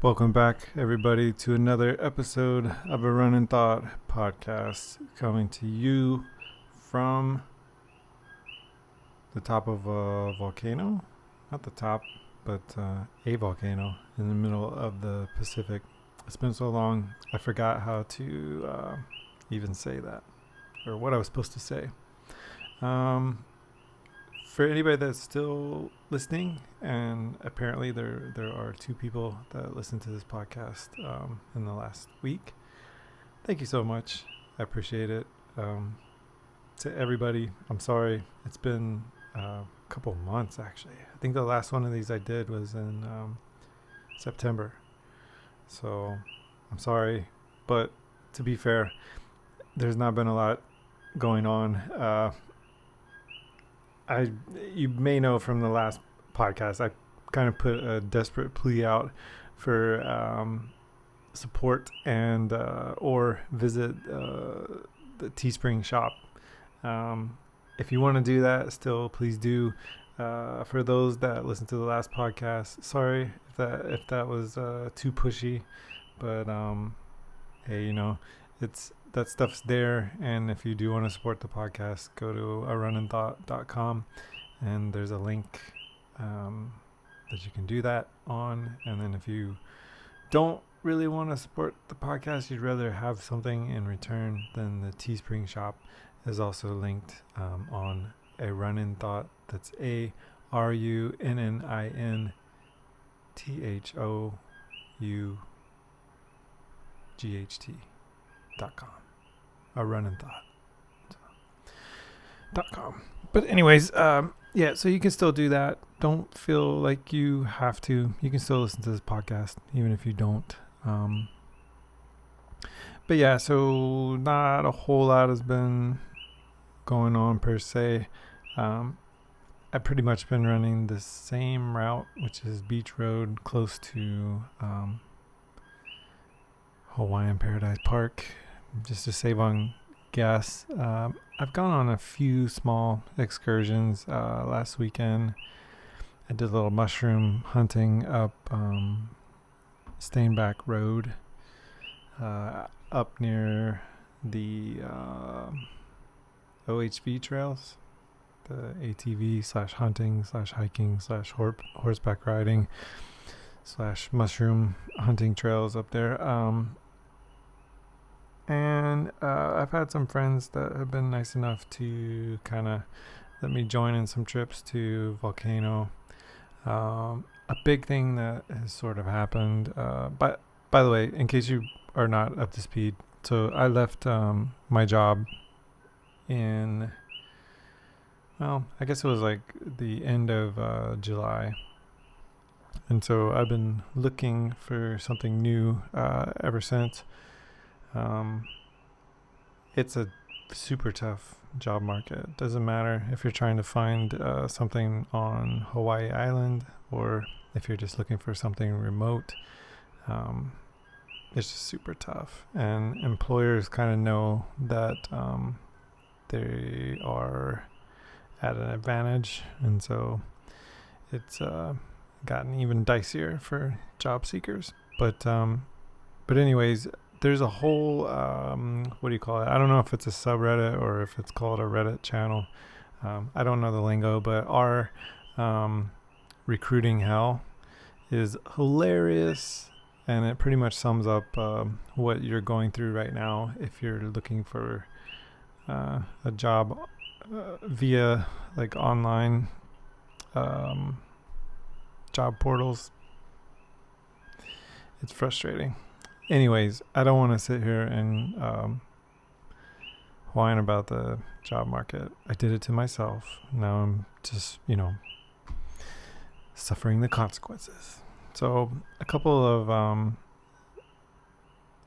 Welcome back, everybody, to another episode of a Runnin Thought podcast, coming to you from the top of a volcano. Not the top, but a volcano in the middle of the Pacific. It's been so long, I forgot how to even say that, or what I was supposed to say. For anybody that's still listening, and apparently there are two people that listened to this podcast in the last week, thank you so much. I appreciate it. To everybody, I'm sorry. It's been a couple months, actually. I think the last one of these I did was in September. So I'm sorry. But to be fair, there's not been a lot going on. You may know from the last podcast, I kind of put a desperate plea out for support and or visit the Teespring shop. If you want to do that, still please do. For those that listened to the last podcast, sorry if that was too pushy, but hey, that stuff's there, and if you do want to support the podcast, go to runninthought.com, and there's a link that you can do that on. And then if you don't really want to support the podcast, you'd rather have something in return, then the Teespring shop is also linked on a Runnin Thought. That's ARUNNINTHOUGHT.com. A runninthought.com. But anyways, yeah, so you can still do that. Don't feel like you have to. You can still listen to this podcast even if you don't. But yeah, so not a whole lot has been going on per se. I've pretty much been running the same route, which is Beach Road, close to Hawaiian Paradise Park, just to save on gas. I've gone on a few small excursions. Last weekend I did a little mushroom hunting up Stainback Road, up near the OHV trails, the ATV / hunting / hiking / horseback riding / mushroom hunting trails up there. And I've had some friends that have been nice enough to kind of let me join in some trips to Volcano. A big thing that has sort of happened, but by the way, in case you are not up to speed, so I left my job in, well, I guess it was like the end of July. And so I've been looking for something new ever since. It's a super tough job market. Doesn't matter if you're trying to find something on Hawaii Island or if you're just looking for something remote. It's just super tough, and employers kind of know that they are at an advantage, and so it's gotten even dicier for job seekers. But anyways, there's a whole what do you call it? I don't know if it's a subreddit or if it's called a Reddit channel. I don't know the lingo, but our recruiting hell is hilarious, and it pretty much sums up what you're going through right now if you're looking for a job via like online job portals. It's frustrating. Anyways, I don't want to sit here and whine about the job market. I did it to myself. Now I'm just, suffering the consequences. So a couple of,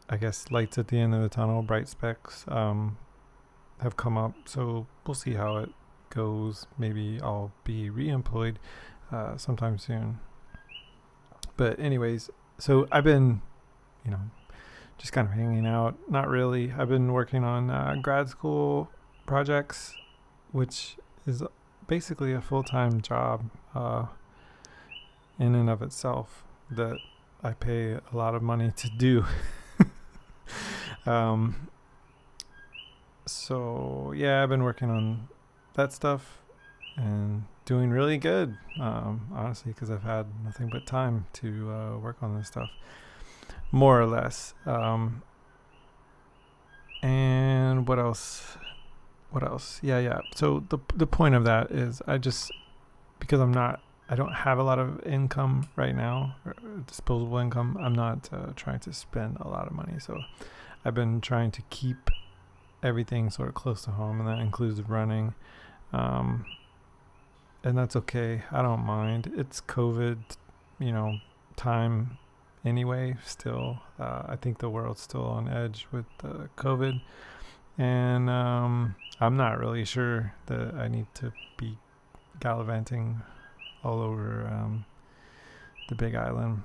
I guess, lights at the end of the tunnel, bright specks, have come up. So we'll see how it goes. Maybe I'll be re-employed sometime soon. But anyways, so I've been, just kind of hanging out. Not really. I've been working on grad school projects, which is basically a full-time job in and of itself that I pay a lot of money to do. So yeah, I've been working on that stuff and doing really good, honestly, because I've had nothing but time to work on this stuff, more or less. And what else? Yeah. So the point of that is because I don't have a lot of income right now, or disposable income. I'm not trying to spend a lot of money. So I've been trying to keep everything sort of close to home, and that includes running. And that's okay. I don't mind. It's COVID, time anyway. Still, I think the world's still on edge with COVID. And I'm not really sure that I need to be gallivanting all over the Big Island.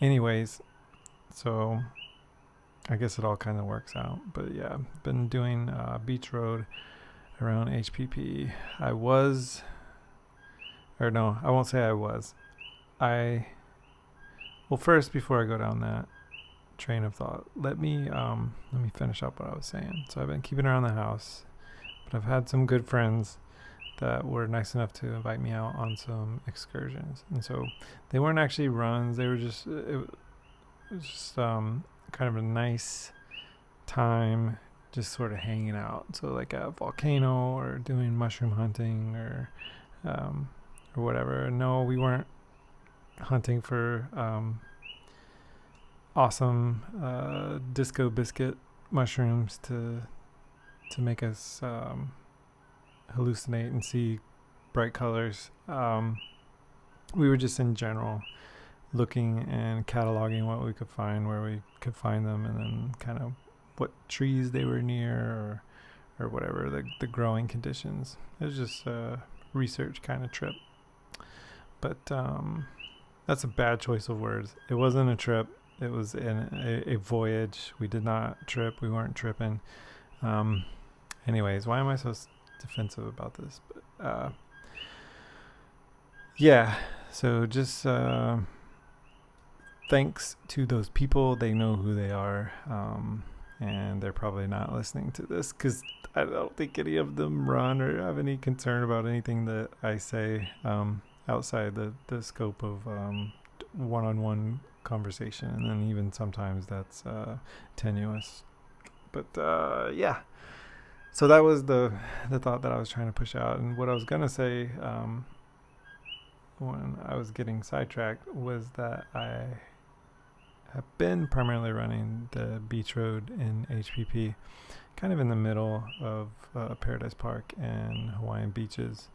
Anyways, so I guess it all kind of works out. But yeah, I've been doing Beach Road around HPP. I won't say I was. Well, first, before I go down that train of thought, let me finish up what I was saying. So I've been keeping around the house, but I've had some good friends that were nice enough to invite me out on some excursions. And so they weren't actually runs. They were just, it was just kind of a nice time just sort of hanging out. So like at a volcano or doing mushroom hunting or whatever. No, we weren't hunting for awesome disco biscuit mushrooms to make us hallucinate and see bright colors. We were just in general looking and cataloging what we could find, where we could find them, and then kind of what trees they were near or whatever, the growing conditions. It was just a research kind of trip. But that's a bad choice of words. It wasn't a trip. It was a voyage. We did not trip. We weren't tripping. Anyways, why am I so defensive about this? But yeah, so just thanks to those people. They know who they are, and they're probably not listening to this because I don't think any of them run or have any concern about anything that I say outside the scope of one-on-one conversation, and then even sometimes that's tenuous. But yeah, so that was the thought that I was trying to push out. And what I was gonna say when I was getting sidetracked was that I have been primarily running the beach road in HPP, kind of in the middle of Paradise Park and Hawaiian beaches.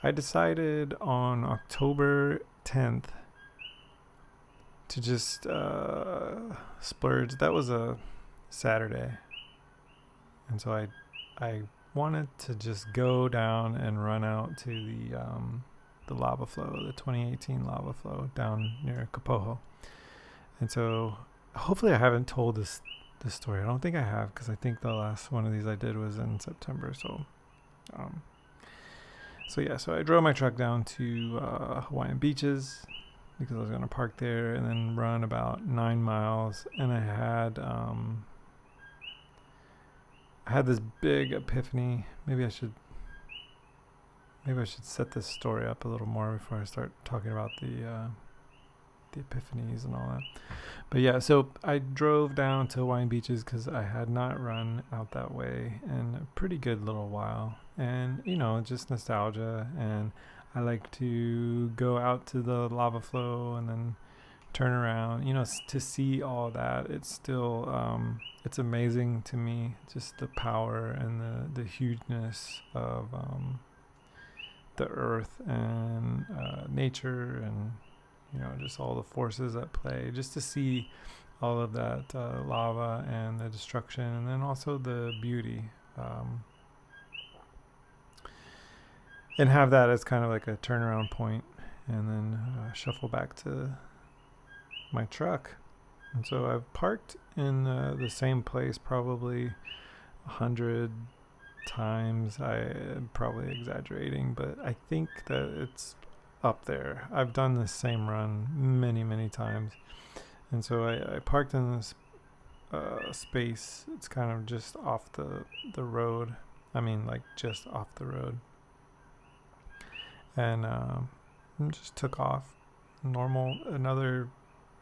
I decided on October 10th to just splurge. That was a Saturday, and so I wanted to just go down and run out to the lava flow, the 2018 lava flow down near Kapoho. And so hopefully I haven't told this story. I don't think I have, because I think the last one of these I did was in September. So so I drove my truck down to Hawaiian beaches because I was going to park there and then run about 9 miles. And I had this big epiphany. Maybe I should set this story up a little more before I start talking about the epiphanies and all that. But yeah, so I drove down to Hawaiian beaches because I had not run out that way in a pretty good little while. And, just nostalgia. And I like to go out to the lava flow and then turn around, to see all that. It's still, it's amazing to me, just the power and the hugeness of the earth and nature and, just all the forces at play, just to see all of that lava and the destruction, and then also the beauty, and have that as kind of like a turnaround point, and then shuffle back to my truck. And so I've parked in the same place probably 100 times. I am probably exaggerating, but I think that it's up there. I've done the same run many times. And so I parked in this space. It's kind of just off the road. I mean, like just off the road. And just took off. Another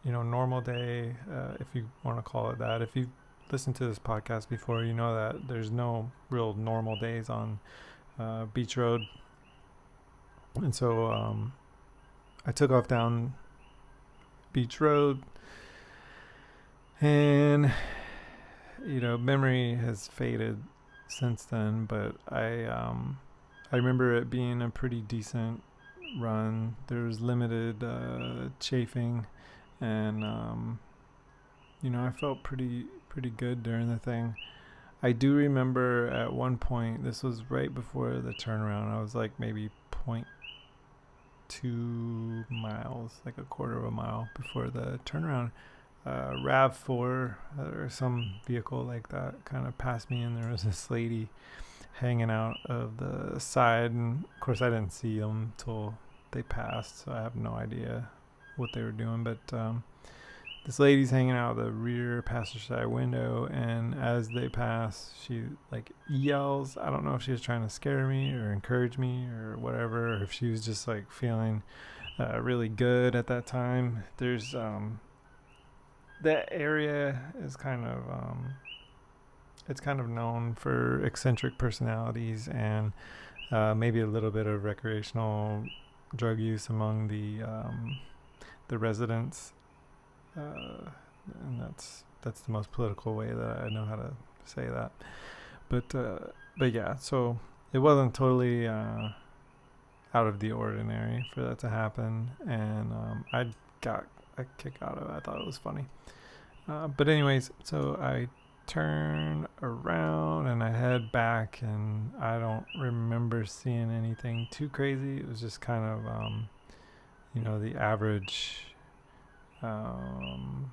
normal day, if you want to call it that. If you've listened to this podcast before, you know that there's no real normal days on Beach Road. And so I took off down Beach Road, and memory has faded since then, but I remember it being a pretty decent run. There was limited chafing, and I felt pretty good during the thing. I do remember at one point, this was right before the turnaround, I was like maybe 0.2 miles, like a quarter of a mile before the turnaround. RAV4 or some vehicle like that kind of passed me, and there was this lady hanging out of the side, and of course I didn't see them till they passed, so I have no idea what they were doing, but this lady's hanging out the rear passenger side window, and as they pass, she like yells. I don't know if she was trying to scare me or encourage me or whatever, or if she was just like feeling really good at that time. There's that area is kind of it's kind of known for eccentric personalities and maybe a little bit of recreational drug use among the residents. And that's the most political way that I know how to say that, but yeah, so it wasn't totally out of the ordinary for that to happen, and I got a kick out of it. I thought it was funny, but anyways, so I turn around and I head back, and I don't remember seeing anything too crazy. It was just kind of the average kind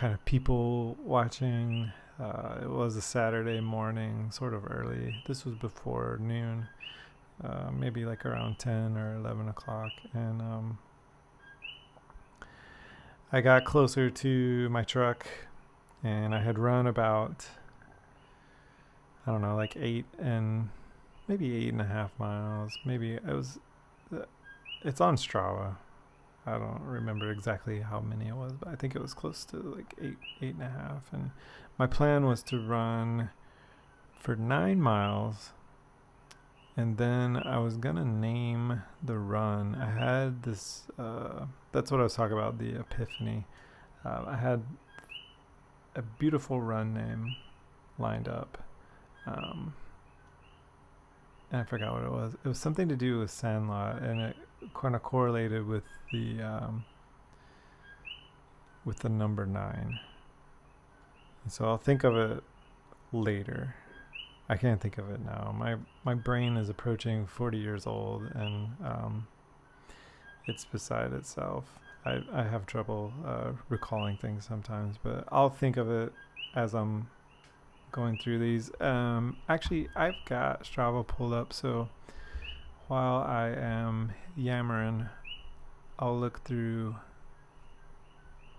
of people watching. It was a Saturday morning, sort of early. This was before noon, maybe like around 10 or 11 o'clock. And I got closer to my truck, and I had run about, I don't know, like 8.5 miles. Maybe it's on Strava. I don't remember exactly how many it was, but I think it was close to like 8.5. And my plan was to run for 9 miles, and then I was gonna name the run. I had this. That's what I was talking about. The epiphany. I had a beautiful run name lined up, and I forgot what it was. It was something to do with Sandlot, and it kind of correlated with the number 9. And so I'll think of it later. I can't think of it now. My brain is approaching 40 years old, and it's beside itself. I have trouble recalling things sometimes, but I'll think of it as I'm going through these. Actually, I've got Strava pulled up, so while I am yammering, I'll look through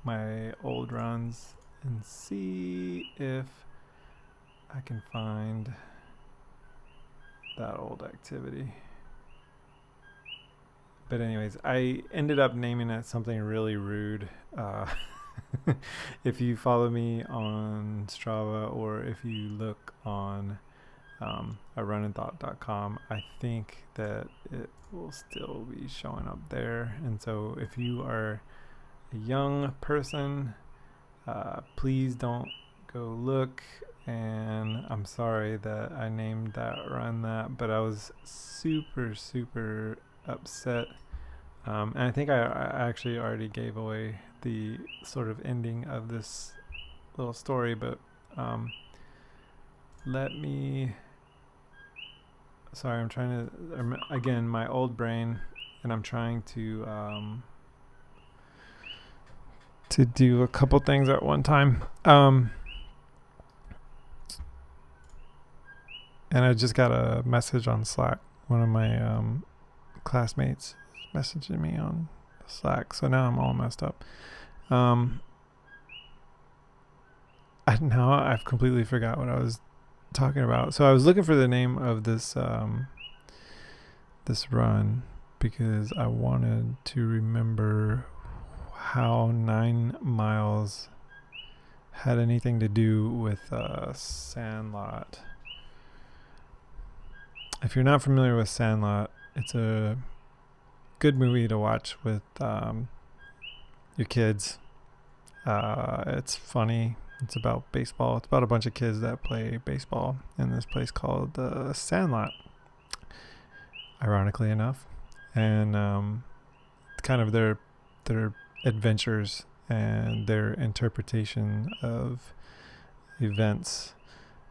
my old runs and see if I can find that old activity. But anyways, I ended up naming it something really rude. If you follow me on Strava, or if you look on runninthought.com, I think that it will still be showing up there. And so if you are a young person, please don't go look. And I'm sorry that I named that run that, but I was super upset. And I think I actually already gave away the sort of ending of this little story, but sorry, I'm trying to, again, my old brain, and I'm trying to do a couple things at one time. And I just got a message on Slack. One of my classmates messaging me on Slack. So now I'm all messed up. Now I've completely forgot what I was talking about. So I was looking for the name of this this run because I wanted to remember how 9 miles had anything to do with Sandlot. If you're not familiar with Sandlot, it's a good movie to watch with your kids. It's funny. It's about baseball. It's about a bunch of kids that play baseball in this place called Sandlot, ironically enough. And kind of their adventures and their interpretation of events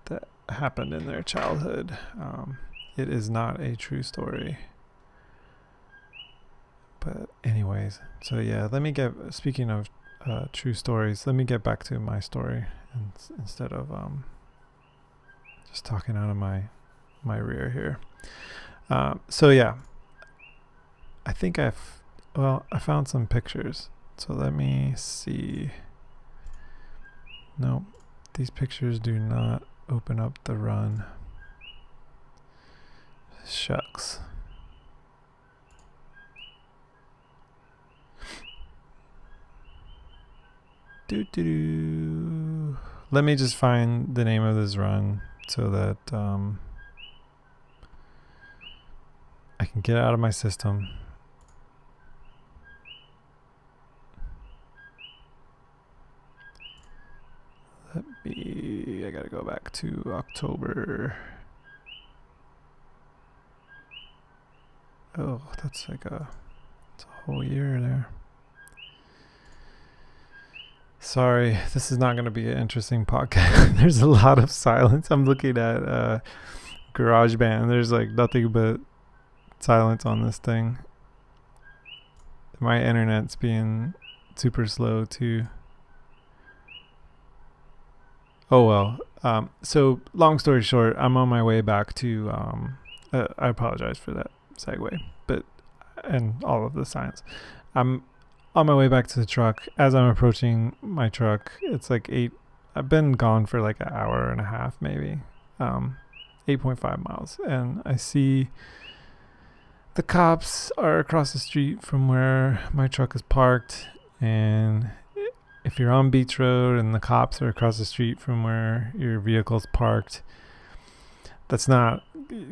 that happened in their childhood. It is not a true story. But anyways, so yeah, speaking of true stories, let me get back to my story instead of just talking out of my rear here. So yeah, I think I found some pictures. So let me see. No, these pictures do not open up the run. Shucks. Let me just find the name of this run so that I can get it out of my system. I gotta go back to October. Oh, that's it's a whole year there. Sorry, this is not going to be an interesting podcast. There's a lot of silence. I'm looking at GarageBand. There's like nothing but silence on this thing. My internet's being super slow too. Oh well. So long story short, I'm on my way back to. I apologize for that segue, and all of the silence. I'm on my way back to the truck. As I'm approaching my truck, it's like 8. I've been gone for like an hour and a half, maybe. 8.5 miles. And I see the cops are across the street from where my truck is parked. And if you're on Beach Road and the cops are across the street from where your vehicle's parked, that's not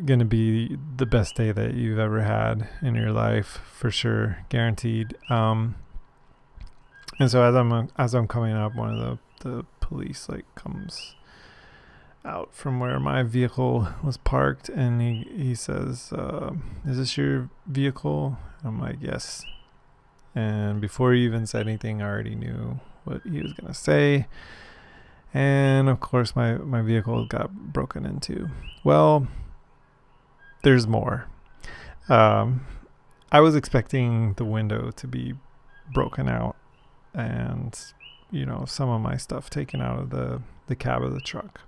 going to be the best day that you've ever had in your life, for sure, guaranteed. And so as I'm coming up, one of the police like comes out from where my vehicle was parked, and he says, "Is this your vehicle?" I'm like, "Yes." And before he even said anything, I already knew what he was gonna say. And of course, my vehicle got broken into. Well, there's more. I was expecting the window to be broken out and, some of my stuff taken out of the cab of the truck.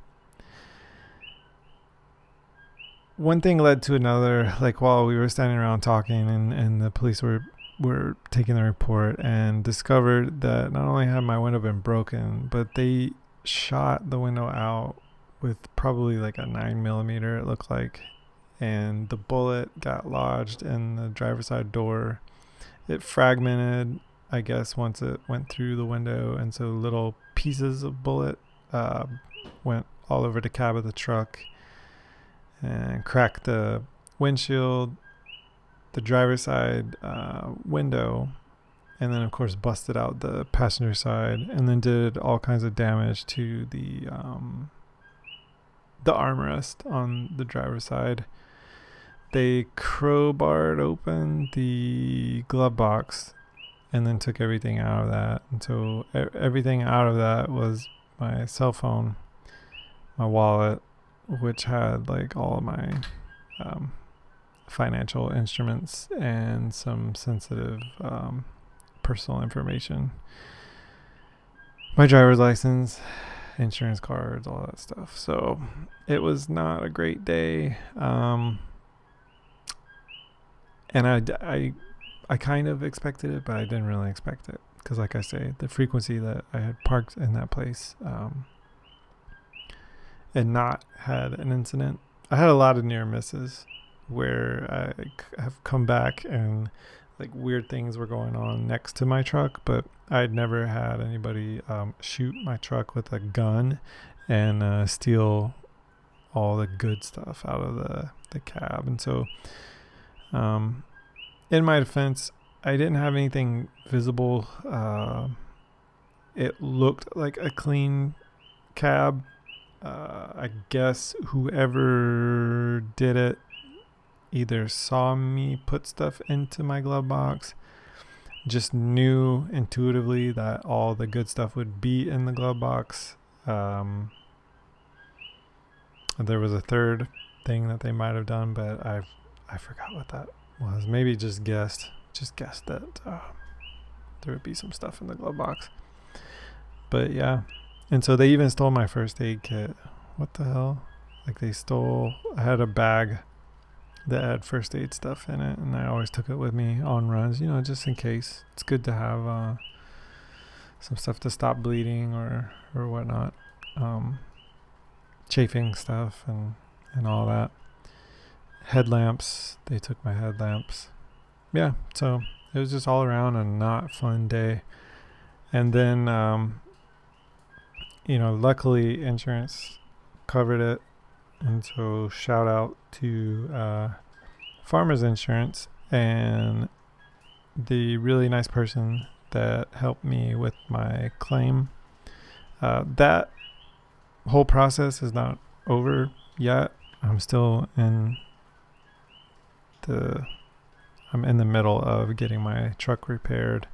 One thing led to another, like while we were standing around talking and the police were taking the report and discovered that not only had my window been broken, but they shot the window out with probably like a 9mm, it looked like, and the bullet got lodged in the driver's side door. It fragmented, I guess, once it went through the window, and so little pieces of bullet went all over the cab of the truck and cracked the windshield, the driver's side window, and then of course busted out the passenger side, and then did all kinds of damage to the armrest on the driver's side. They crowbarred open the glove box and then took everything out of that. And so everything out of that was my cell phone, my wallet, which had like all of my financial instruments and some sensitive personal information, my driver's license, insurance cards, all that stuff. So it was not a great day. And I I kind of expected it, but I didn't really expect it. Because like I say, the frequency that I had parked in that place and not had an incident. I had a lot of near misses where I have come back and like weird things were going on next to my truck, but I'd never had anybody shoot my truck with a gun and steal all the good stuff out of the cab. And so in my defense, I didn't have anything visible. It looked like a clean cab. I guess whoever did it either saw me put stuff into my glove box, just knew intuitively that all the good stuff would be in the glove box. There was a third thing that they might have done, but I forgot what that was. Maybe just guessed that there would be some stuff in the glove box. But yeah. And so they even stole my first aid kit. What the hell? Like I had a bag that had first aid stuff in it, and I always took it with me on runs, just in case. It's good to have some stuff to stop bleeding or whatnot. Chafing stuff and all that. Headlamps. They took my headlamps. Yeah, so it was just all around a not fun day. And then luckily insurance covered it, and so shout out to Farmers Insurance and the really nice person that helped me with my claim. That whole process is not over yet. I'm still in the middle of getting my truck repaired,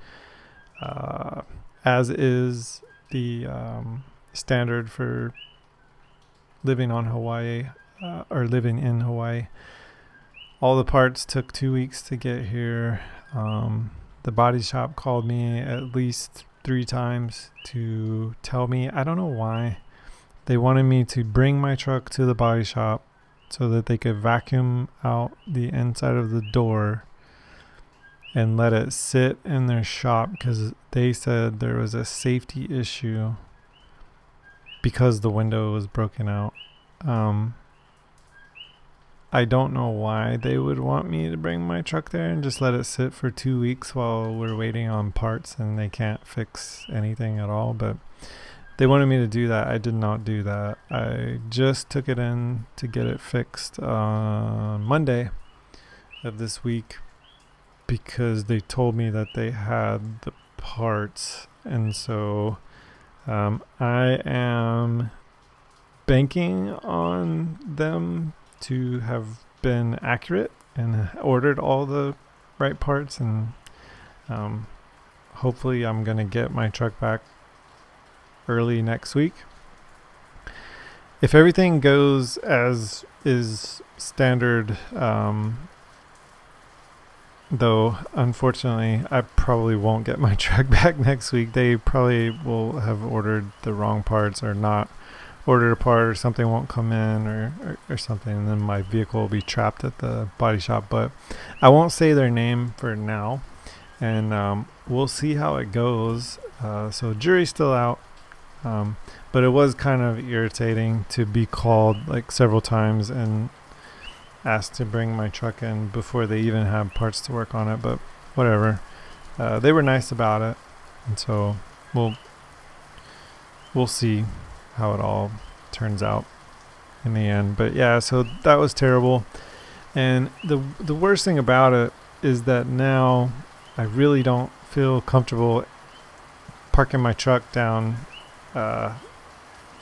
as is the standard for living on Hawaii or living in Hawaii. All the parts took 2 weeks to get here. The body shop called me at least 3 times to tell me, I don't know why, they wanted me to bring my truck to the body shop so that they could vacuum out the inside of the door and let it sit in their shop, because they said there was a safety issue because the window was broken out. I don't know why they would want me to bring my truck there and just let it sit for 2 weeks while we're waiting on parts and they can't fix anything at all, but they wanted me to do that. I did not do that. I just took it in to get it fixed on Monday of this week because they told me that they had the parts. And so I am banking on them to have been accurate and ordered all the right parts, and hopefully I'm going to get my truck back early next week. If everything goes as is standard, though unfortunately I probably won't get my truck back next week. They probably will have ordered the wrong parts or not ordered a part, or something won't come in or something, and then my vehicle will be trapped at the body shop. But I won't say their name for now, and we'll see how it goes. So jury's still out, but it was kind of irritating to be called like several times and asked to bring my truck in before they even had parts to work on it. But whatever, they were nice about it, and so we'll see how it all turns out in the end. But yeah, so that was terrible. And the worst thing about it is that now I really don't feel comfortable parking my truck down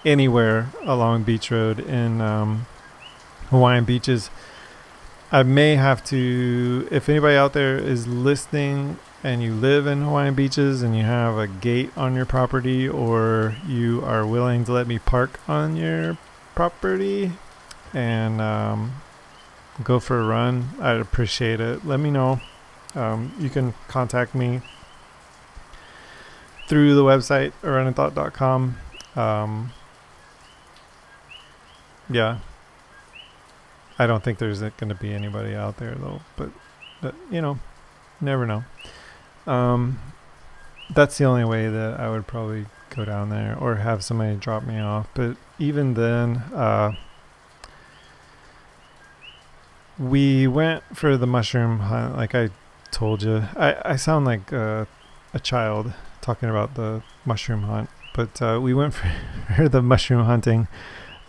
anywhere along Beach Road in Hawaiian Beaches. I may have to, if anybody out there is listening and you live in Hawaiian Beaches and you have a gate on your property, or you are willing to let me park on your property and go for a run, I'd appreciate it. Let me know. You can contact me through the website, runninthought.com. Yeah. I don't think there's going to be anybody out there though, but never know. That's the only way that I would probably go down there or have somebody drop me off. But even then, we went for the mushroom hunt. Like I told you, I sound like a child talking about the mushroom hunt. But we went for the mushroom hunting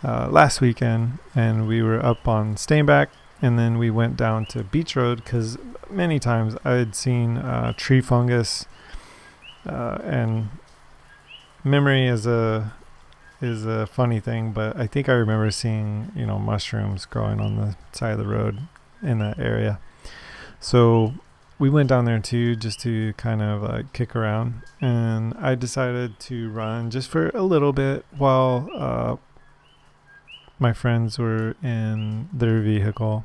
last weekend, and we were up on Stainback, and then we went down to Beach Road because many times I had seen tree fungus, and memory is a funny thing, but I think I remember seeing mushrooms growing on the side of the road in that area. So we went down there too, just to kind of like kick around, and I decided to run just for a little bit while my friends were in their vehicle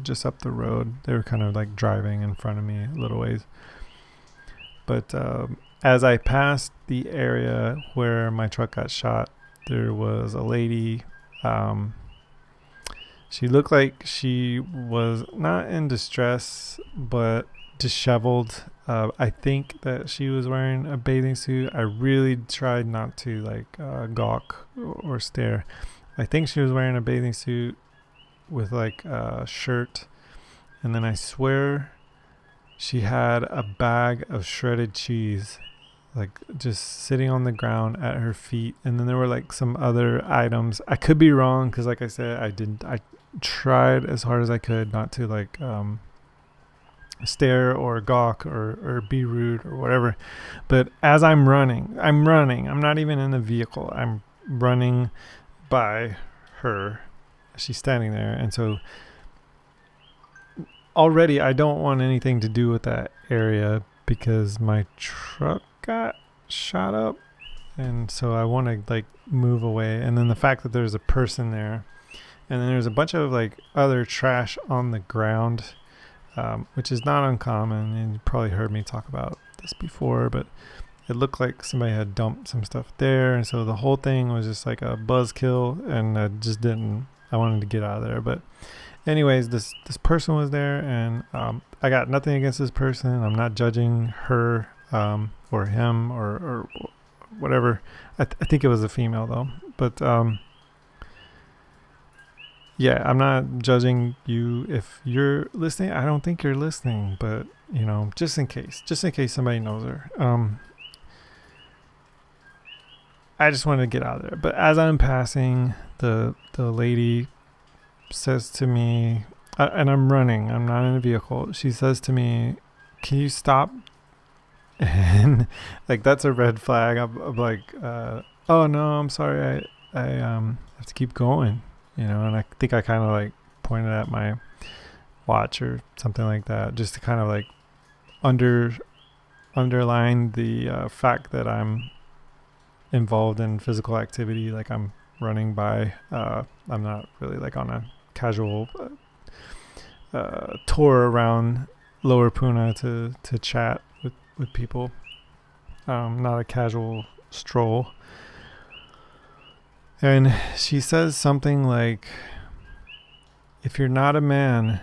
just up the road. They were kind of like driving in front of me a little ways. But as I passed the area where my truck got shot, there was a lady. She looked like she was not in distress, but disheveled. I think that she was wearing a bathing suit. I really tried not to gawk or stare. I think she was wearing a bathing suit with like a shirt, and then I swear she had a bag of shredded cheese like just sitting on the ground at her feet, and then there were like some other items. I could be wrong because like I said, I tried as hard as I could not to stare or gawk or be rude or whatever. But as I'm running, I'm not even in the vehicle, I'm running by her. She's standing there, and so already I don't want anything to do with that area because my truck got shot up, and so I want to like move away. And then the fact that there's a person there, and then there's a bunch of like other trash on the ground, which is not uncommon, and you probably heard me talk about this before, but it looked like somebody had dumped some stuff there, and so the whole thing was just like a buzzkill, and I wanted to get out of there. But anyways, this person was there, and I got nothing against this person. I'm not judging her or him or whatever. I think it was a female though. But yeah, I'm not judging you if you're listening. I don't think you're listening, but just in case somebody knows her. I just wanted to get out of there. But as I'm passing, the lady says to me, and I'm running, I'm not in a vehicle. She says to me, "Can you stop?" And like that's a red flag. I'm like, "Oh no, I'm sorry. I have to keep going." And I think I kind of like pointed at my watch or something like that, just to kind of like underline the fact that I'm involved in physical activity. Like I'm running by. I'm not really like on a casual tour around Lower Puna to chat with people. Not a casual stroll. And she says something like, "If you're not a man,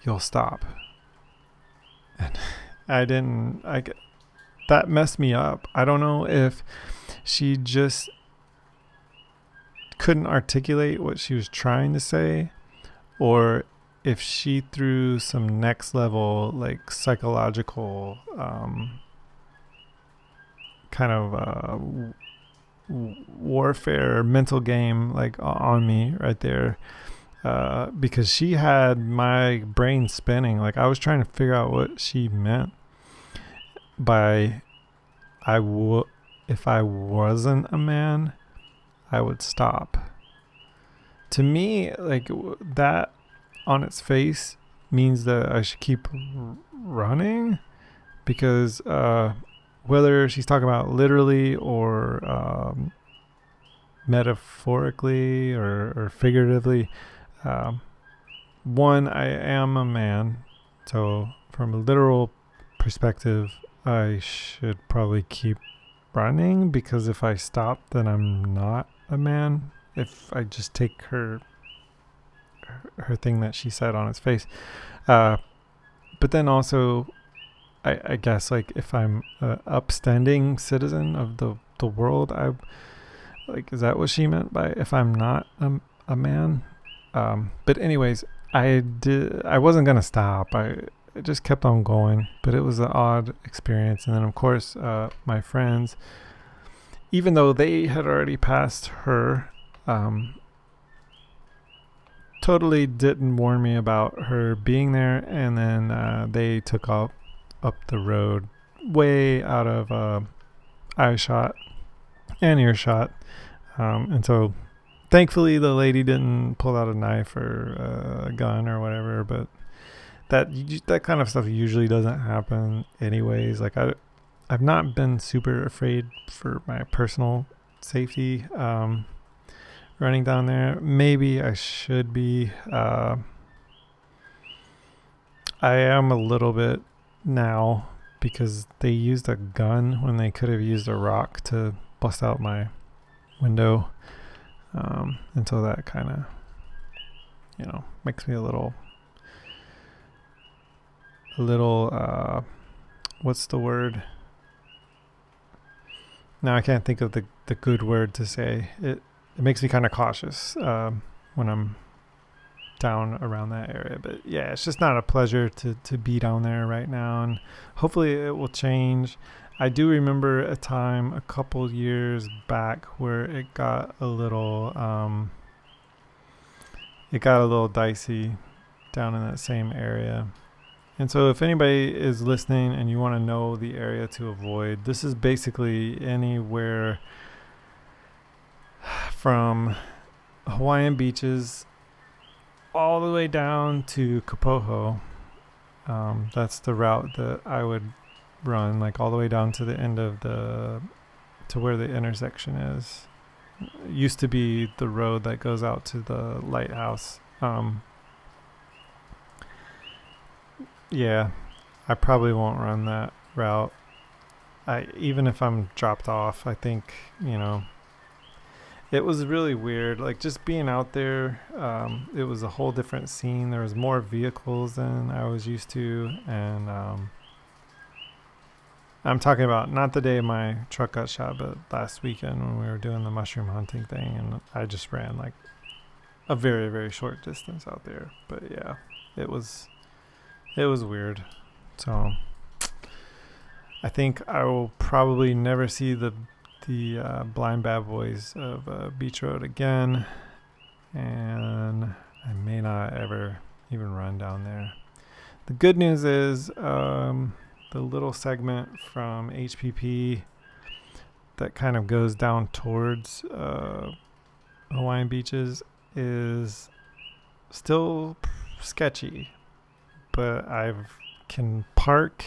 you'll stop." And that messed me up. I don't know if she just couldn't articulate what she was trying to say, or if she threw some next level like psychological kind of warfare mental game like on me right there, because she had my brain spinning. Like I was trying to figure out what she meant by if I wasn't a man, I would stop. To me, like that on its face means that I should keep running, because whether she's talking about literally or metaphorically or figuratively, one, I am a man, so from a literal perspective, I should probably keep running, because if I stop, then I'm not a man. If I just take her thing that she said on its face, But then also, I guess like if I'm an upstanding citizen of the world, I like, is that what she meant by if I'm not a man? But anyways, I wasn't gonna stop. I just kept on going, but it was an odd experience. And then of course, my friends, even though they had already passed her, totally didn't warn me about her being there. And then they took off up the road, way out of eye shot and earshot. And so thankfully the lady didn't pull out a knife or a gun or whatever, but that kind of stuff usually doesn't happen anyways. Like I've not been super afraid for my personal safety running down there. Maybe I should be. I am a little bit now because they used a gun when they could have used a rock to bust out my window. And so that kind of, makes me a little, what's the word? Now I can't think of the good word to say. It makes me kind of cautious when I'm down around that area. But yeah, it's just not a pleasure to be down there right now, and hopefully it will change. I do remember a time a couple years back where it got a little dicey down in that same area. And so if anybody is listening and you want to know the area to avoid, this is basically anywhere from Hawaiian beaches all the way down to Kapoho. That's the route that I would run, like all the way down to the end of to where the intersection is. It used to be the road that goes out to the lighthouse. Yeah, I probably won't run that route. Even if I'm dropped off, I think, it was really weird. Like just being out there, it was a whole different scene. There was more vehicles than I was used to. And I'm talking about not the day my truck got shot, but last weekend when we were doing the mushroom hunting thing. And I just ran like a very, very short distance out there. But yeah, it was weird. So I think I will probably never see the blind bad boys of Beach Road again, and I may not ever even run down there. The good news is the little segment from HPP that kind of goes down towards Hawaiian beaches is still sketchy, but I can park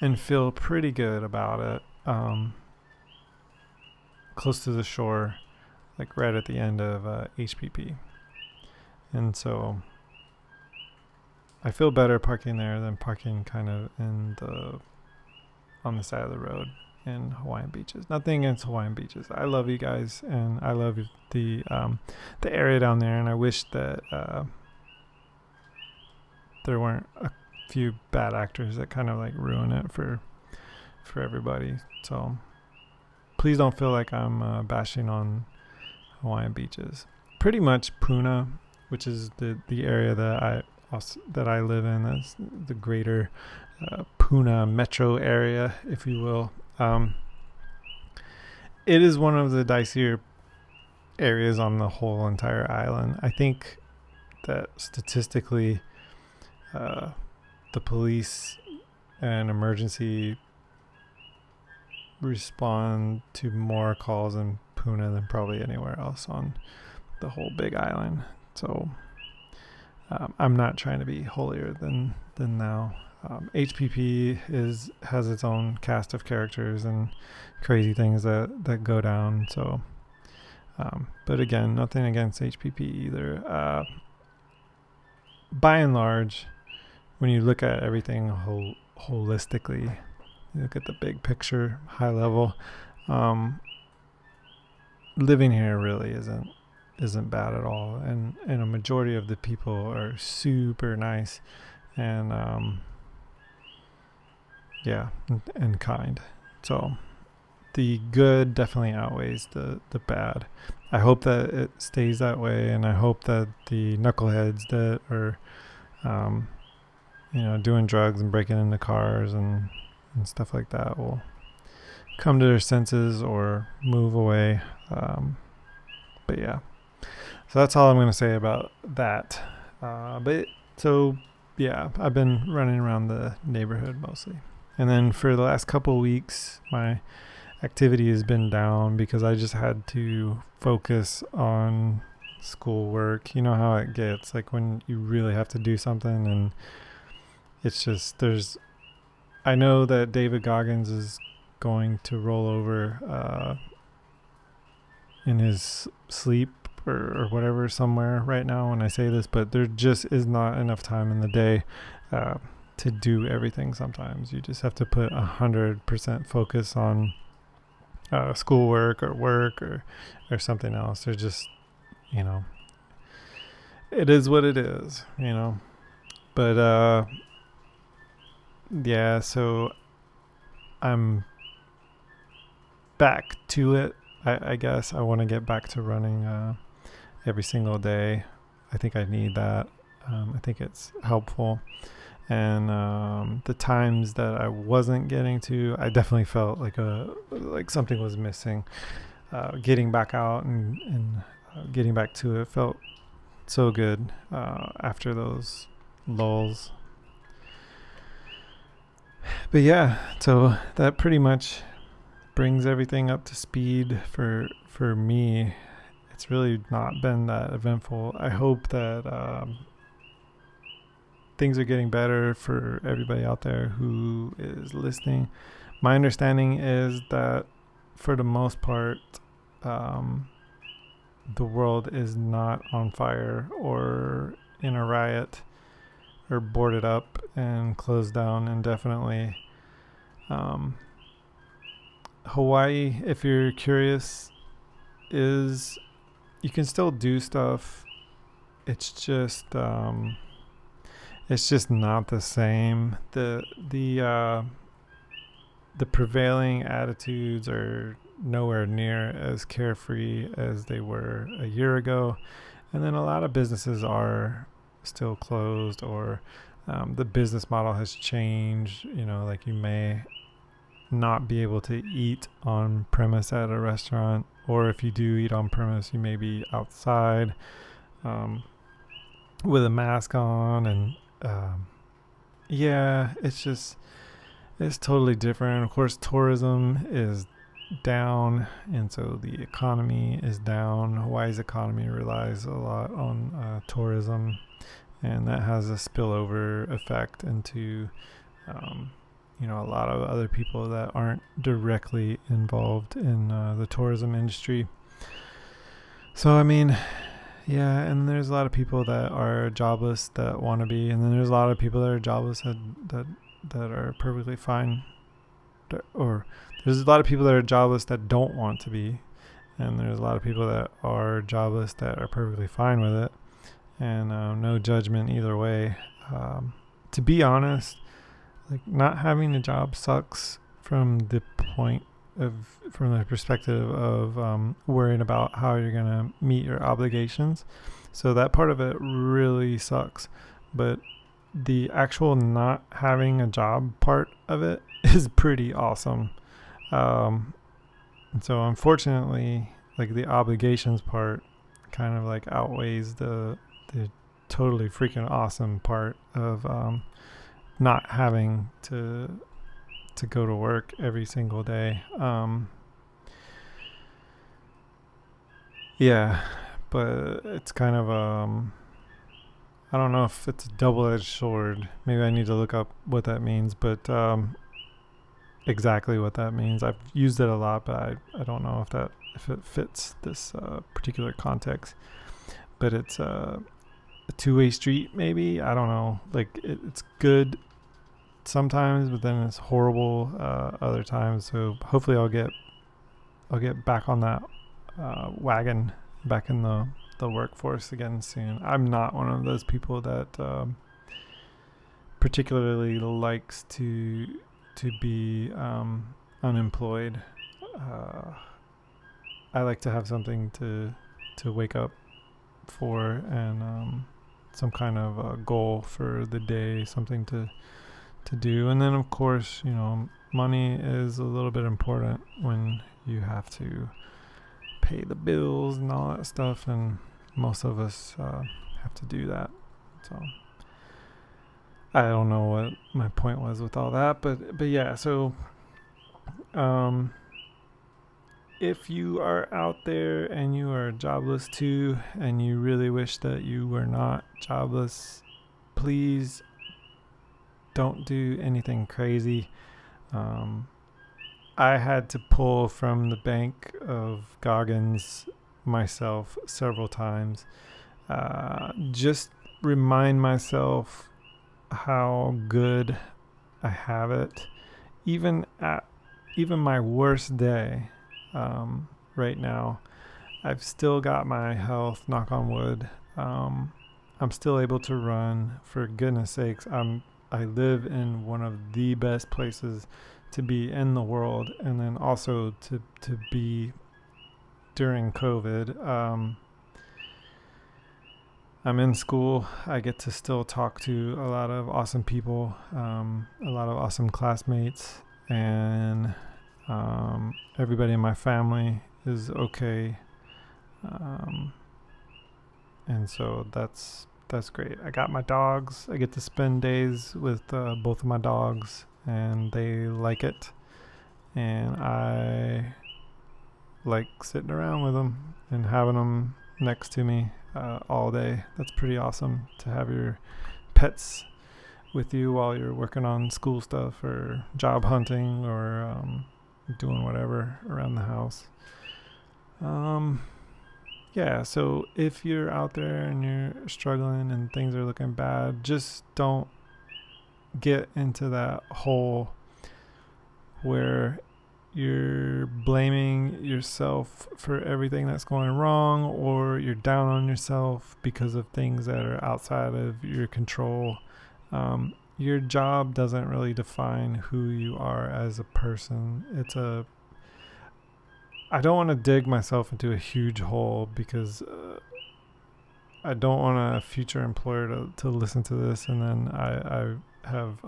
and feel pretty good about it. Close to the shore, like right at the end of HPP. And so I feel better parking there than parking kind of on the side of the road in Hawaiian beaches. Nothing against Hawaiian beaches. I love you guys, and I love the area down there, and I wish that there weren't a few bad actors that kind of like ruin it for everybody. So please don't feel like I'm bashing on Hawaiian beaches. Pretty much Puna, which is the area that I live in. That's the greater Puna metro area, if you will. It is one of the dicier areas on the whole entire island. I think that statistically, the police and emergency respond to more calls in Puna than probably anywhere else on the whole big island. So I'm not trying to be holier than thou. HPP has its own cast of characters and crazy things that go down. So, but again, nothing against HPP either. By and large, when you look at everything holistically, you look at the big picture, high level, living here really isn't bad at all, and a majority of the people are super nice, and and kind. So the good definitely outweighs the bad. I hope that it stays that way, and I hope that the knuckleheads that are doing drugs and breaking into cars and stuff like that will come to their senses or move away. But yeah, so that's all I'm going to say about that. I've been running around the neighborhood mostly. And then for the last couple of weeks, my activity has been down because I just had to focus on schoolwork. You know how it gets, like when you really have to do something, and it's just I know that David Goggins is going to roll over in his sleep or whatever somewhere right now when I say this, but there just is not enough time in the day to do everything. Sometimes you just have to put 100% focus on schoolwork or work or something else. There's just, it is what it is, but so I'm back to it. I guess I want to get back to running every single day. I think I need that. I think it's helpful. And the times that I wasn't getting to, I definitely felt like something was missing. Getting back out and getting back to it felt so good after those lulls. But yeah, so that pretty much brings everything up to speed for me. It's really not been that eventful. I hope that things are getting better for everybody out there who is listening. My understanding is that for the most part, the world is not on fire or in a riot or boarded up and closed down indefinitely. Hawaii, if you're curious, is you can still do stuff. It's just not the same. The prevailing attitudes are nowhere near as carefree as they were a year ago, and then a lot of businesses are still closed, or the business model has changed. Like you may not be able to eat on premise at a restaurant, or if you do eat on premise, you may be outside with a mask on, and it's totally different. Of course, tourism is down, and so the economy is down. Hawaii's economy relies a lot on tourism, and that has a spillover effect into a lot of other people that aren't directly involved in the tourism industry. So and there's a lot of people that are jobless that want to be, and then there's a lot of people that are jobless that are perfectly fine, or there's a lot of people that are jobless that don't want to be, and there's a lot of people that are jobless that are perfectly fine with it, and no judgment either way. To be honest, like not having a job sucks from the perspective of worrying about how you're going to meet your obligations. So that part of it really sucks. But the actual not having a job part of it is pretty awesome. And so unfortunately, like the obligations part kind of like outweighs the totally freaking awesome part of not having to go to work every single day. But it's kind of I don't know if it's a double-edged sword. Maybe I need to look up what that means, but exactly what that means. I've used it a lot, but I don't know if it fits this particular context. But it's a two-way street, maybe. I don't know. Like it's good sometimes, but then it's horrible other times. So hopefully I'll get back on that wagon, back in the workforce again soon. I'm not one of those people that particularly likes to to be unemployed. I like to have something to wake up for, and some kind of goal for the day, something to do. And then of course, money is a little bit important when you have to pay the bills and all that stuff, and most of us have to do that. So I don't know what my point was with all that, but yeah. So if you are out there and you are jobless too, and you really wish that you were not jobless, please don't do anything crazy. I had to pull from the Bank of Goggins myself several times. Just remind myself how good I have it. Even my worst day, right now, I've still got my health, knock on wood. I'm still able to run. For goodness sakes, I live in one of the best places to be in the world, and then also to be during COVID. I'm in school. I get to still talk to a lot of awesome people, a lot of awesome classmates, and everybody in my family is okay. And so that's great. I got my dogs. I get to spend days with both of my dogs, and they like it. And I like sitting around with them and having them next to me all day. That's pretty awesome to have your pets with you while you're working on school stuff or job hunting or doing whatever around the house. Yeah, so if you're out there and you're struggling and things are looking bad, just don't get into that hole where you're blaming yourself for everything that's going wrong, or you're down on yourself because of things that are outside of your control. Your job doesn't really define who you are as a person. I don't want to dig myself into a huge hole, because I don't want a future employer to listen to this and then I have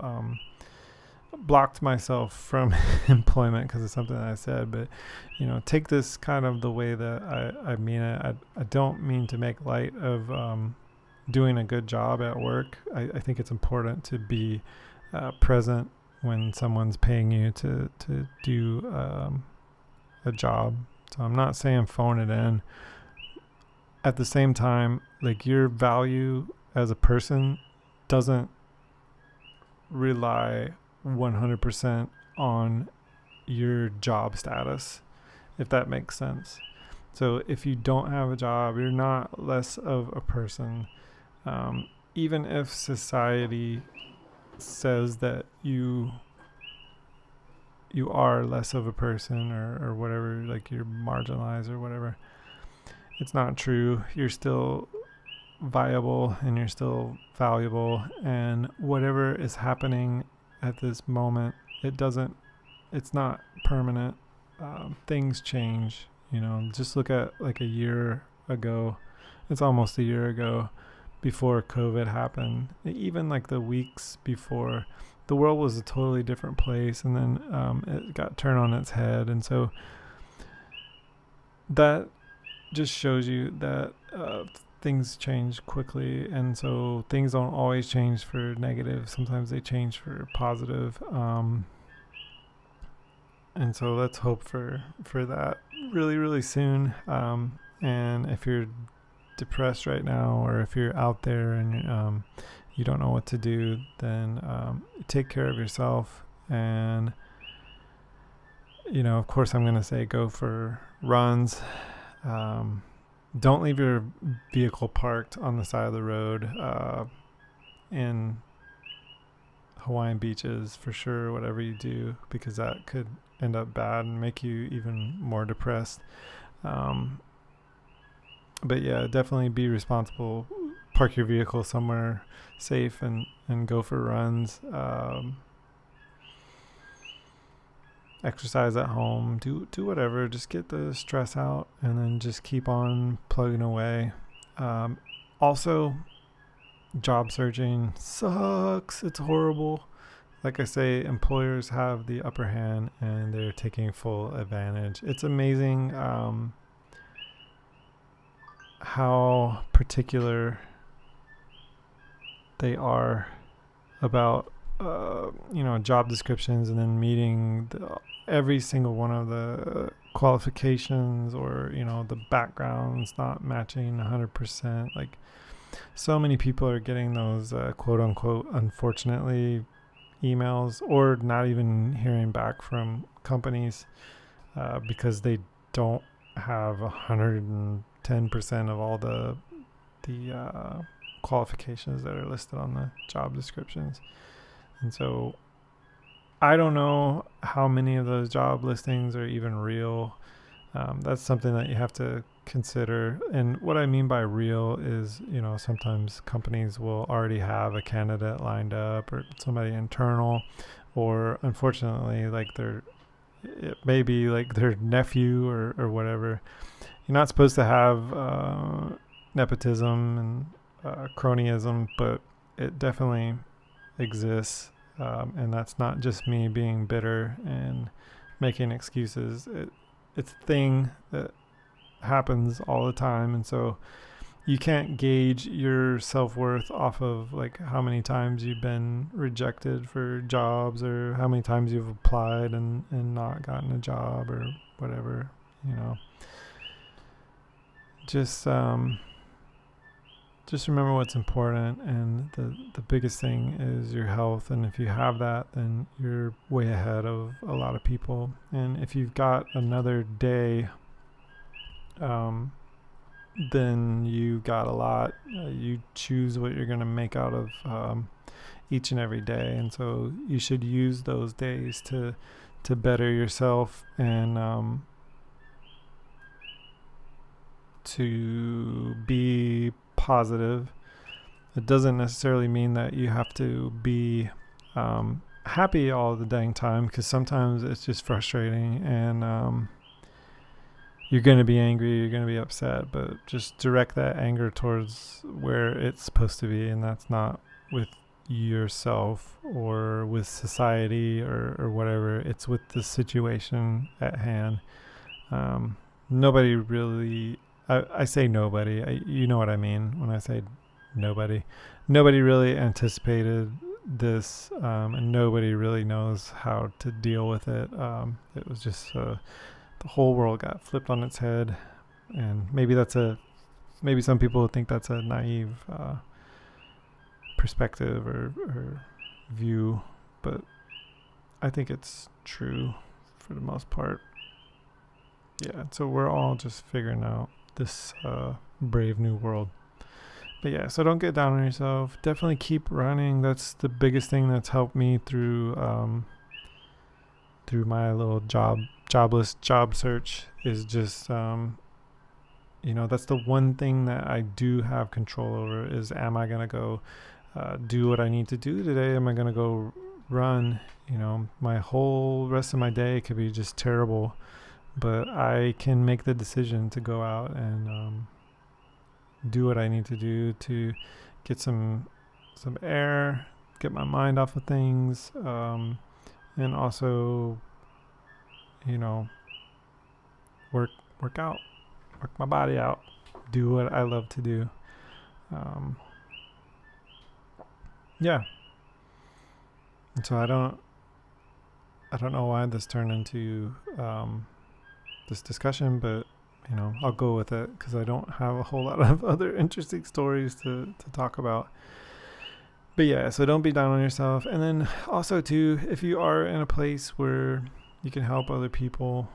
blocked myself from employment because of something that I said. But take this kind of the way that I mean it. I don't mean to make light of doing a good job at work. I think it's important to be present when someone's paying you to do a job. So I'm not saying phone it in. At the same time, like, your value as a person doesn't rely 100% on your job status, if that makes sense. So if you don't have a job, you're not less of a person. Even if society says that you are less of a person or whatever, like you're marginalized or whatever, it's not true. You're still viable and you're still valuable, and whatever is happening at this moment, it's not permanent. Things change. Just look at like a year ago. It's almost a year ago, before COVID happened. Even like the weeks before, the world was a totally different place, and then it got turned on its head. And so that just shows you that things change quickly, and so things don't always change for negative. Sometimes they change for positive. And so let's hope for that really, really soon. And if you're depressed right now, or if you're out there and you don't know what to do, then take care of yourself. And of course, I'm going to say go for runs. Don't leave your vehicle parked on the side of the road in Hawaiian beaches, for sure, whatever you do, because that could end up bad and make you even more depressed. But yeah, definitely be responsible. Park your vehicle somewhere safe and go for runs. exercise at home, do whatever, just get the stress out, and then just keep on plugging away. Also, job searching sucks. It's horrible. Like I say, employers have the upper hand and they're taking full advantage. It's amazing how particular they are about job descriptions, and then meeting every single one of the qualifications, or the backgrounds not matching 100%. Like, so many people are getting those quote unquote unfortunately emails, or not even hearing back from companies because they don't have 110% of all the qualifications that are listed on the job descriptions. And so I don't know how many of those job listings are even real. That's something that you have to consider. And what I mean by real is, sometimes companies will already have a candidate lined up, or somebody internal, or unfortunately, it may be like their nephew or whatever. You're not supposed to have nepotism and cronyism, but it definitely exists. And that's not just me being bitter and making excuses. It's a thing that happens all the time. And so you can't gauge your self-worth off of like how many times you've been rejected for jobs, or how many times you've applied and not gotten a job, or whatever. Just remember what's important, and the biggest thing is your health. And if you have that, then you're way ahead of a lot of people. And if you've got another day, then you got a lot. You choose what you're going to make out of each and every day. And so you should use those days to better yourself, and to be positive. It doesn't necessarily mean that you have to be happy all the dang time, because sometimes it's just frustrating, and you're going to be angry, you're going to be upset, but just direct that anger towards where it's supposed to be, and that's not with yourself or with society or whatever. It's with the situation at hand. Nobody really, I say nobody, you know what I mean when I say nobody really anticipated this, and nobody really knows how to deal with it. It was just the whole world got flipped on its head, and maybe some people think that's a naive perspective or view, but I think it's true for the most part. Yeah, so we're all just figuring out this brave new world. But yeah, so don't get down on yourself. Definitely keep running. That's the biggest thing that's helped me through my little jobless job search, is just that's the one thing that I do have control over, is am I gonna go do what I need to do today? Am I gonna go run? My whole rest of my day could be just terrible, but I can make the decision to go out and do what I need to do to get some air, get my mind off of things, and also work out, work my body out, do what I love to do. Yeah. And so I don't know why this turned into this discussion, but I'll go with it because I don't have a whole lot of other interesting stories to talk about. But yeah, so don't be down on yourself. And then also too, if you are in a place where you can help other people,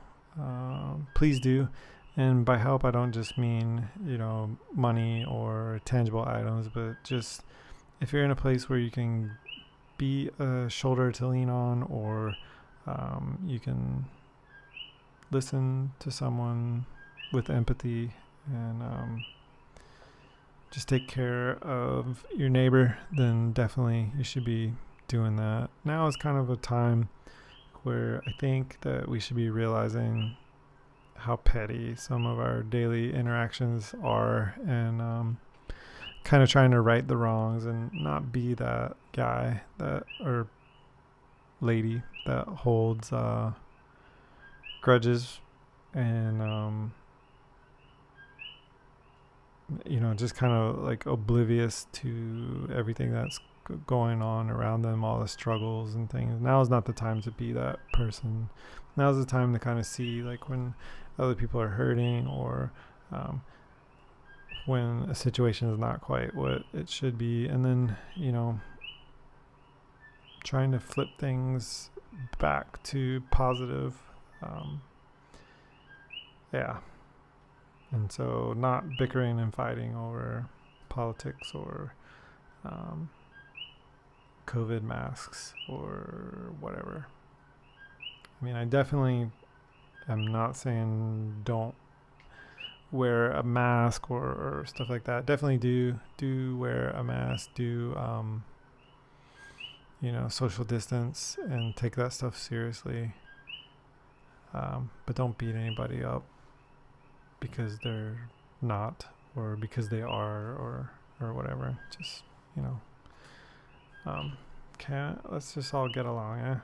please do. And by help, I don't just mean money or tangible items, but just if you're in a place where you can be a shoulder to lean on, or you can listen to someone with empathy, and just take care of your neighbor, then definitely you should be doing that. Now is kind of a time where I think that we should be realizing how petty some of our daily interactions are, and kind of trying to right the wrongs and not be that guy that or lady that holds grudges and just kind of like oblivious to everything that's going on around them, all the struggles and things. Now is not the time to be that person. Now is the time to kind of see like when other people are hurting, or when a situation is not quite what it should be, and then trying to flip things back to positive. And so not bickering and fighting over politics or COVID masks or whatever. I mean, I definitely am not saying don't wear a mask or stuff like that. Definitely do wear a mask, do social distance and take that stuff seriously. But don't beat anybody up because they're not, or because they are, or whatever. Just let's just all get along, eh?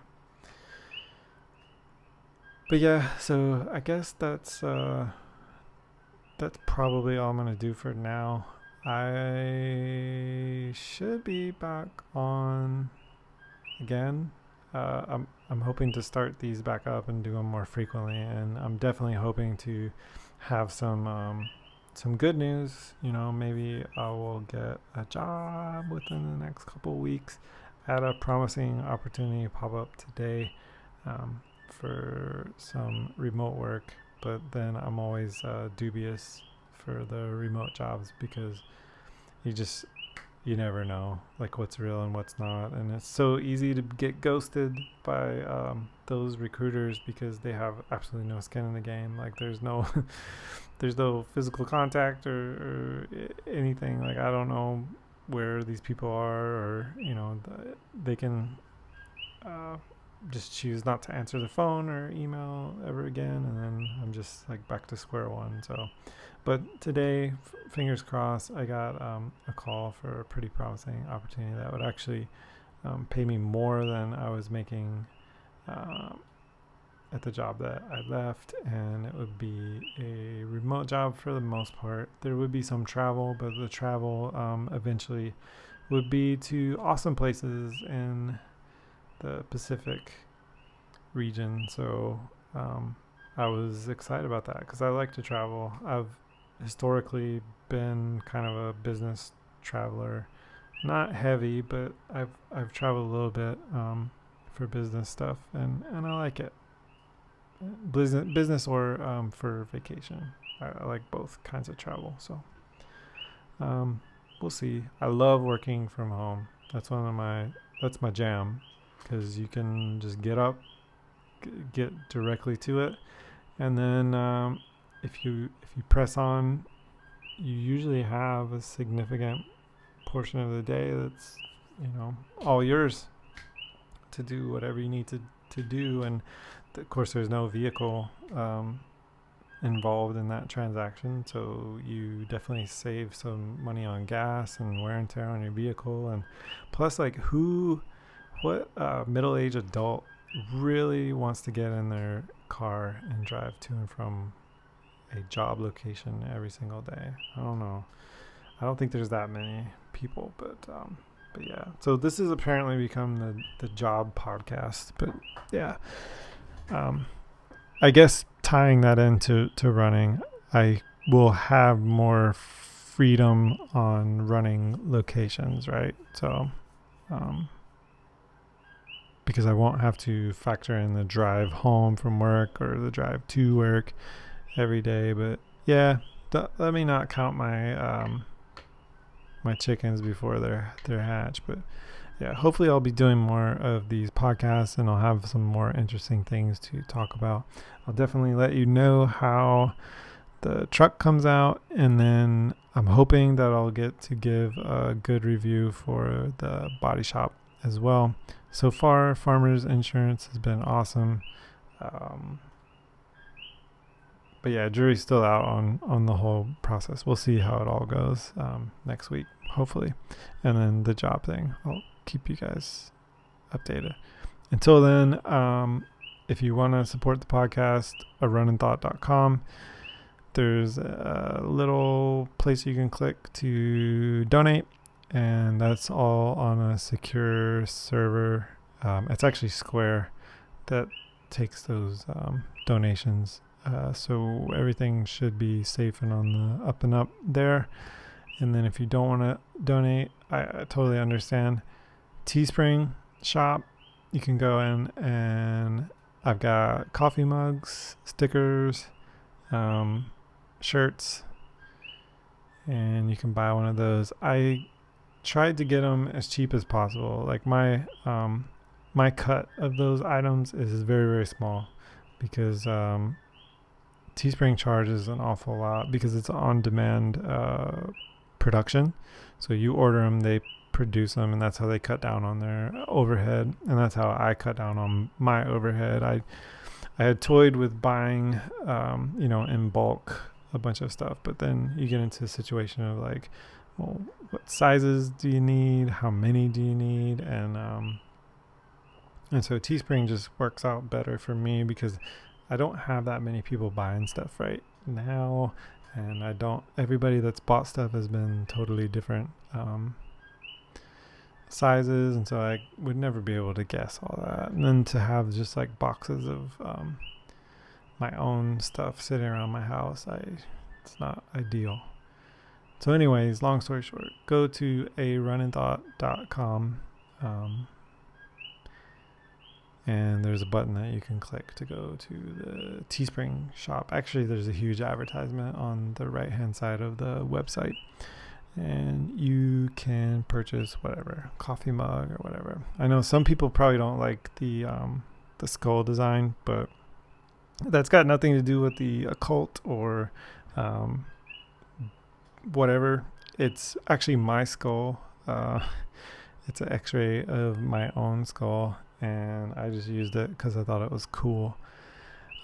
But yeah, so I guess that's probably all I'm gonna do for now. I should be back on again. I'm hoping to start these back up and do them more frequently, and I'm definitely hoping to have some good news. Maybe I will get a job within the next couple of weeks. I had a promising opportunity pop up today for some remote work, but then I'm always dubious for the remote jobs because you never know like what's real and what's not, and it's so easy to get ghosted by those recruiters because they have absolutely no skin in the game. Like there's no physical contact or anything. Like I don't know where these people are, or they can just choose not to answer the phone or email ever again, and then I'm just like back to square one. So but today, fingers crossed, I got a call for a pretty promising opportunity that would actually pay me more than I was making at the job that I left, and it would be a remote job for the most part. There would be some travel, but the travel eventually would be to awesome places in the Pacific region. So I was excited about that because I like to travel. I've historically been kind of a business traveler, not heavy, but I've traveled a little bit for business stuff, and I like it. Business or for vacation. I like both kinds of travel. So we'll see. I love working from home. That's my jam, because you can just get up, get directly to it, and then if you press on, you usually have a significant portion of the day that's all yours to do whatever you need to do. And of course there's no vehicle involved in that transaction, so you definitely save some money on gas and wear and tear on your vehicle. And plus, like, what middle-aged adult really wants to get in their car and drive to and from a job location every single day? I don't know. I don't think there's that many people, but yeah. So this has apparently become the job podcast. But yeah, I guess tying that into running, I will have more freedom on running locations, right? So because I won't have to factor in the drive home from work or the drive to work every day. But yeah, let me not count my my chickens before they're hatched. But yeah, hopefully I'll be doing more of these podcasts, and I'll have some more interesting things to talk about. I'll definitely let you know how the truck comes out, and then I'm hoping that I'll get to give a good review for the body shop as well. So far, Farmers Insurance has been awesome. But yeah, jury's still out on the whole process. We'll see how it all goes next week, hopefully. And then the job thing, I'll keep you guys updated. Until then, if you want to support the podcast, runninthought.com. There's a little place you can click to donate, and that's all on a secure server. It's actually Square that takes those donations. So everything should be safe and on the up and up there. And then if you don't want to donate, I totally understand. Teespring shop, you can go in, and I've got coffee mugs, stickers, shirts, and you can buy one of those. I tried to get them as cheap as possible. Like my cut of those items is very, very small, because Teespring charges an awful lot because it's on-demand production. So you order them, they produce them, and that's how they cut down on their overhead, and that's how I cut down on my overhead. I had toyed with buying, in bulk a bunch of stuff, but then you get into a situation of like, well, what sizes do you need? How many do you need? And so Teespring just works out better for me because I don't have that many people buying stuff right now, and everybody that's bought stuff has been totally different sizes, and so I would never be able to guess all that. And then to have just like boxes of my own stuff sitting around my house, it's not ideal. So anyways, long story short, go to runninthought.com, and there's a button that you can click to go to the Teespring shop. Actually, there's a huge advertisement on the right hand side of the website, and you can purchase whatever, coffee mug or whatever. I know some people probably don't like the skull design, but that's got nothing to do with the occult or whatever. It's actually my skull. It's an x-ray of my own skull, and I just used it because I thought it was cool.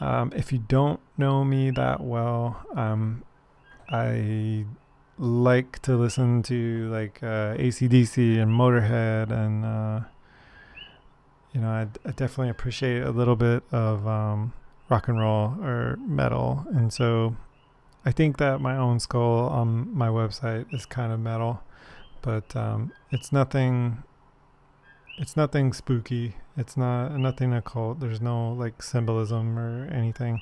If you don't know me that well, I like to listen to like AC/DC and Motorhead, and I definitely appreciate a little bit of rock and roll or metal, and so I think that my own skull on my website is kind of metal, but it's nothing spooky. It's nothing occult. There's no like symbolism or anything.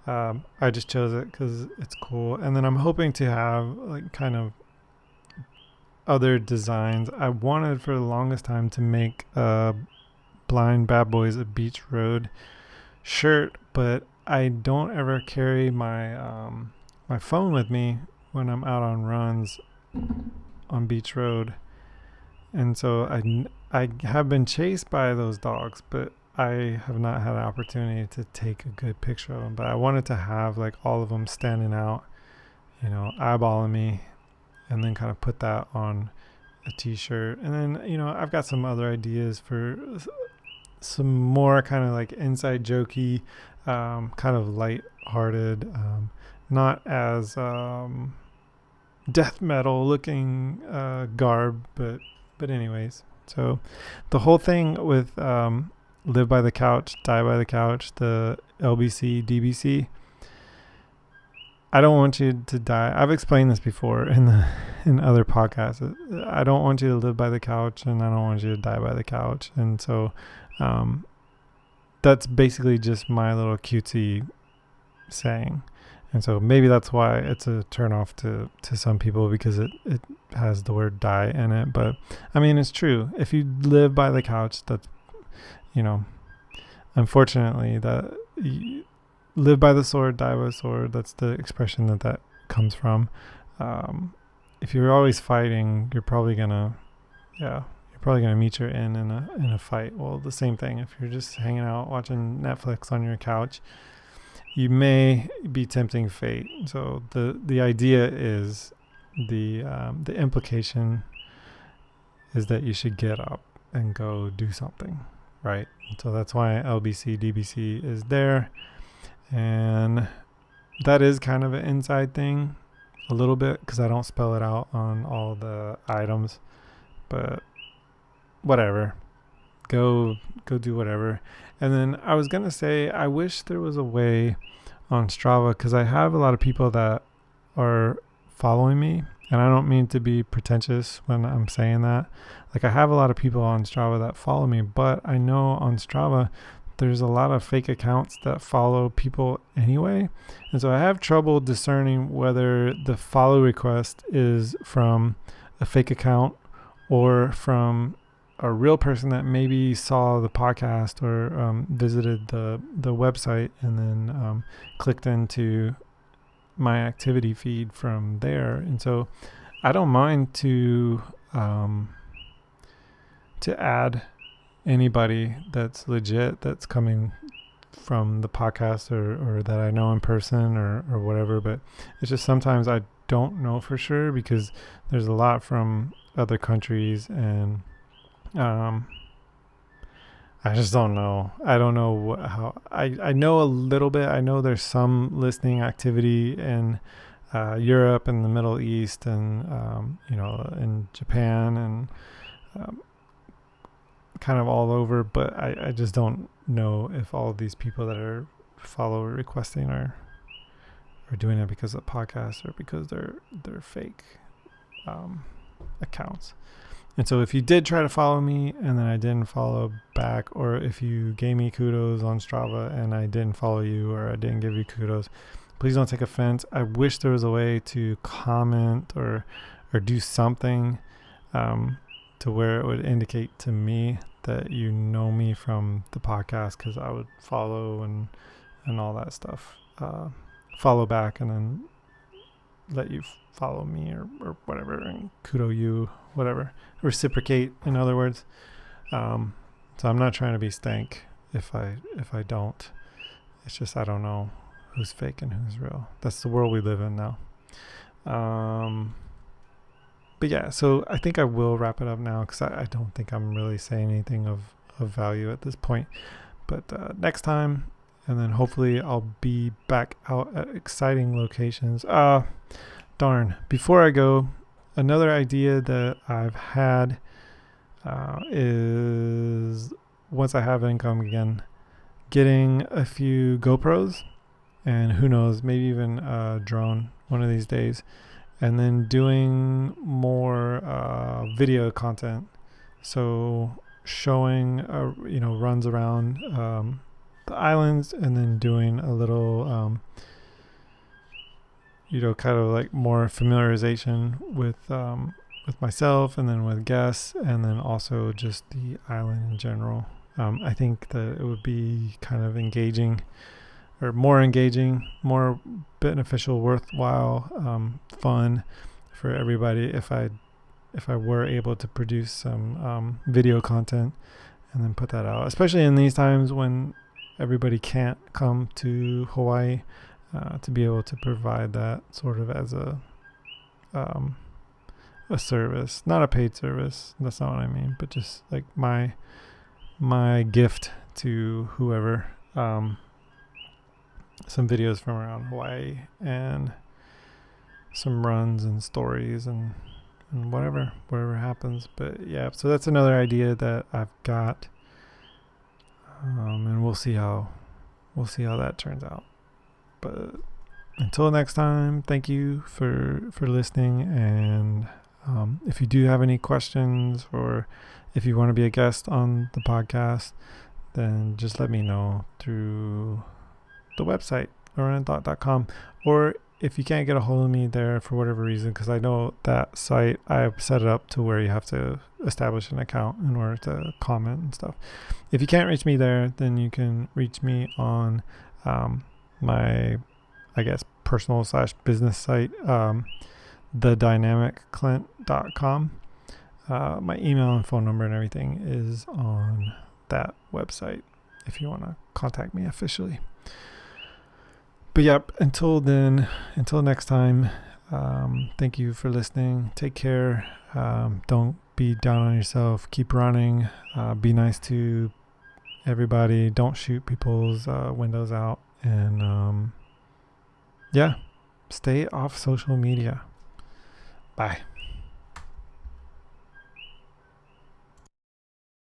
I just chose it because it's cool. And then I'm hoping to have like kind of other designs. I wanted for the longest time to make Blind Bad Boys of Beach Road shirt, but I don't ever carry my my phone with me when I'm out on runs on Beach Road. And so I have been chased by those dogs, but I have not had an opportunity to take a good picture of them. But I wanted to have like all of them standing out, eyeballing me, and then kind of put that on a t-shirt. And then, I've got some other ideas for some more kind of like inside jokey, kind of light-hearted, not as death metal looking garb, but anyways. So the whole thing with Live by the Couch, Die by the Couch, the LBC, DBC, I don't want you to die. I've explained this before in other podcasts. I don't want you to live by the couch, and I don't want you to die by the couch. And so that's basically just my little cutesy saying. And so maybe that's why it's a turnoff to some people, because it has the word die in it. But I mean, it's true. If you live by the couch, that's, unfortunately, that you live by the sword, die by the sword. That's the expression that comes from. If you're always fighting, you're probably gonna meet your end in a fight. Well, the same thing. If you're just hanging out watching Netflix on your couch, you may be tempting fate. So the idea is the implication is that you should get up and go do something, right? So that's why LBC DBC is there. And that is kind of an inside thing a little bit, because I don't spell it out on all the items, but whatever. Go do whatever. And then I was gonna say, I wish there was a way on Strava, because I have a lot of people that are following me, and I don't mean to be pretentious when I'm saying that. Like, I have a lot of people on Strava that follow me, but I know on Strava there's a lot of fake accounts that follow people anyway. And so I have trouble discerning whether the follow request is from a fake account or from a real person that maybe saw the podcast or visited the website and then clicked into my activity feed from there. And so I don't mind to add anybody that's legit, that's coming from the podcast or that I know in person or whatever. But it's just sometimes I don't know for sure, because there's a lot from other countries, and I just don't know. I don't know how. I know a little bit. I know there's some listening activity in Europe and the Middle East, and in Japan, and kind of all over. But I just don't know if all of these people that are follower requesting are doing it because of podcasts or because they're fake accounts. And so if you did try to follow me and then I didn't follow back, or if you gave me kudos on Strava and I didn't follow you, or I didn't give you kudos, please don't take offense. I wish there was a way to comment or do something to where it would indicate to me that you know me from the podcast, because I would follow and all that stuff. Follow back and then let you follow me or whatever, and kudo you, whatever. Reciprocate, in other words. So I'm not trying to be stank if I don't. It's just I don't know who's fake and who's real. That's the world we live in now. But yeah, so I think I will wrap it up now, because I don't think I'm really saying anything of value at this point. But next time, and then hopefully I'll be back out at exciting locations. Darn. Before I go, another idea that I've had is, once I have income again, getting a few GoPros, and who knows, maybe even a drone one of these days, and then doing more video content. So showing runs around the islands, and then doing a little kind of like more familiarization with myself, and then with guests, and then also just the island in general. I think that it would be kind of engaging, or more engaging, more beneficial, worthwhile, fun for everybody if I were able to produce some video content and then put that out, especially in these times when everybody can't come to Hawaii, to be able to provide that sort of as a service, not a paid service. That's not what I mean, but just like my gift to whoever. Some videos from around Hawaii, and some runs and stories and whatever happens. But yeah, so that's another idea that I've got, and we'll see how that turns out. But until next time, thank you for listening. And if you do have any questions, or if you want to be a guest on the podcast, then just let me know through the website, runninthought.com, or if you can't get a hold of me there for whatever reason, because I know that site, I've set it up to where you have to establish an account in order to comment and stuff. If you can't reach me there, then you can reach me on my, I guess, personal / business site, thedynamicclint.com. My email and phone number and everything is on that website if you want to contact me officially. But yep, until next time, thank you for listening. Take care. Don't be down on yourself. Keep running. Be nice to everybody. Don't shoot people's windows out. And stay off social media. Bye.